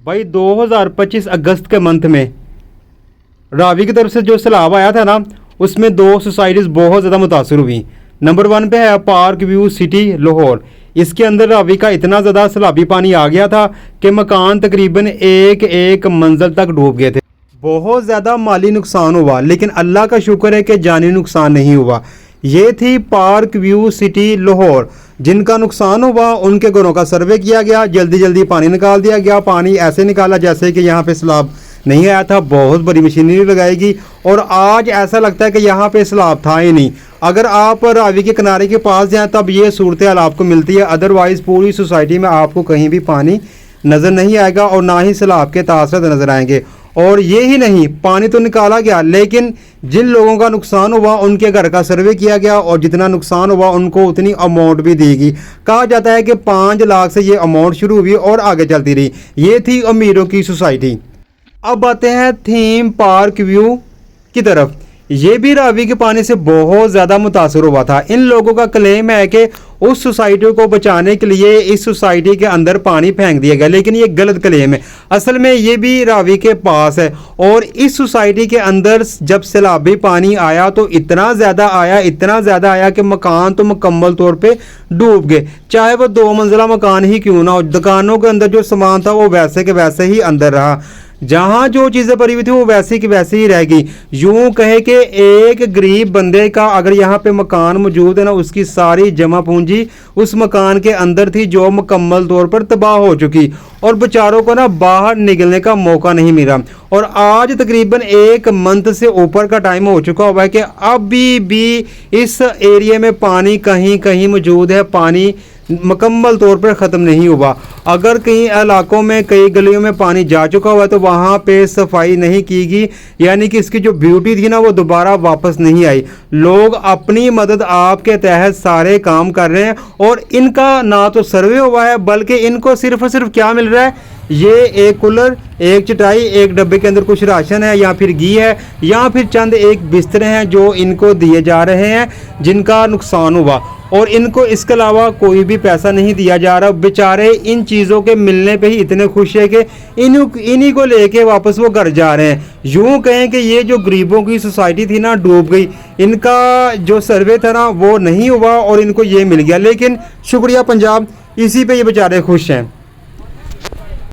भाई 2025 अगस्त के मंथ में रावी की तरफ से जो सैलाब आया था ना, उसमें दो सोसाइटीज़ बहुत ज़्यादा मुतासर हुई। नंबर 1 पे है पार्क व्यू सिटी लाहौर। इसके अंदर रावी का इतना ज़्यादा सैलाबी पानी आ गया था कि मकान तकरीबन एक एक मंजिल तक डूब गए थे। बहुत ज़्यादा माली नुकसान हुआ, लेकिन अल्लाह का शुक्र है कि जानी नुकसान नहीं हुआ। ये थी पार्क व्यू सिटी लाहौर। जिनका नुकसान हुआ उनके घरों का सर्वे किया गया, जल्दी जल्दी पानी निकाल दिया गया। पानी ऐसे निकाला जैसे कि यहाँ पे सैलाब नहीं आया था। बहुत बड़ी मशीनरी लगाएगी और आज ऐसा लगता है कि यहाँ पे सैलाब था ही नहीं। अगर आप रावी के किनारे के पास जाएं तब ये सूरत हाल आपको मिलती है, अदरवाइज़ पूरी सोसाइटी में आपको कहीं भी पानी नज़र नहीं आएगा और ना ही सैलाब के तासरात नज़र आएंगे। और ये ही नहीं, पानी तो निकाला गया, लेकिन जिन लोगों का नुकसान हुआ उनके घर का सर्वे किया गया और जितना नुकसान हुआ उनको उतनी अमाउंट भी दी गई। कहा जाता है कि 5 लाख से ये अमाउंट शुरू हुई और आगे चलती रही। ये थी अमीरों की सोसाइटी। अब आते हैं थीम पार्क व्यू की तरफ। ये भी रावी के पानी से बहुत ज़्यादा मुतासर हुआ था। इन लोगों का क्लेम है कि उस सोसाइटी को बचाने के लिए इस सोसाइटी के अंदर पानी फेंक दिया गया, लेकिन ये गलत क्लेम है। असल में ये भी रावी के पास है और इस सोसाइटी के अंदर जब सैलाबी पानी आया तो इतना ज़्यादा आया कि मकान तो मुकम्मल तौर पे डूब गए, चाहे वो 2 मंजिला मकान ही क्यों ना हो। दुकानों के अंदर जो सामान था वो वैसे के वैसे ही अंदर रहा। जहाँ जो चीज़ें पड़ी हुई थी वो वैसी की वैसी ही रह गई। यूँ कहे कि एक गरीब बंदे का अगर यहाँ पे मकान मौजूद है ना, उसकी सारी जमा पूंजी उस मकान के अंदर थी जो मुकम्मल तौर पर तबाह हो चुकी और बेचारों को ना बाहर निकलने का मौका नहीं मिला। और आज तकरीबन 1 मंथ से ऊपर का टाइम हो चुका हुआ है कि अभी भी इस एरिया में पानी कहीं कहीं मौजूद है। पानी मुकम्मल तौर पर ख़त्म नहीं हुआ। अगर कई इलाकों में, कई गलियों में पानी जा चुका हुआ है तो वहाँ पे सफाई नहीं की गई, यानी कि इसकी जो ब्यूटी थी ना वो दोबारा वापस नहीं आई। लोग अपनी मदद आपके तहत सारे काम कर रहे हैं और इनका ना तो सर्वे हुआ है, बल्कि इनको सिर्फ और सिर्फ क्या मिल रहा है, ये एक कूलर, एक चटाई, एक डब्बे के अंदर कुछ राशन है या फिर घी है या फिर चंद एक बिस्तरे हैं जो इनको दिए जा रहे हैं जिनका नुकसान हुआ, और इनको इसके अलावा कोई भी पैसा नहीं दिया जा रहा। बेचारे इन चीज़ों के मिलने पे ही इतने खुश है कि इन्हीं को लेके वापस वो घर जा रहे हैं। यूँ कहें कि ये जो गरीबों की सोसाइटी थी ना डूब गई, इनका जो सर्वे था ना वो नहीं हुआ और इनको ये मिल गया। लेकिन शुक्रिया पंजाब, इसी पे ये बेचारे खुश हैं।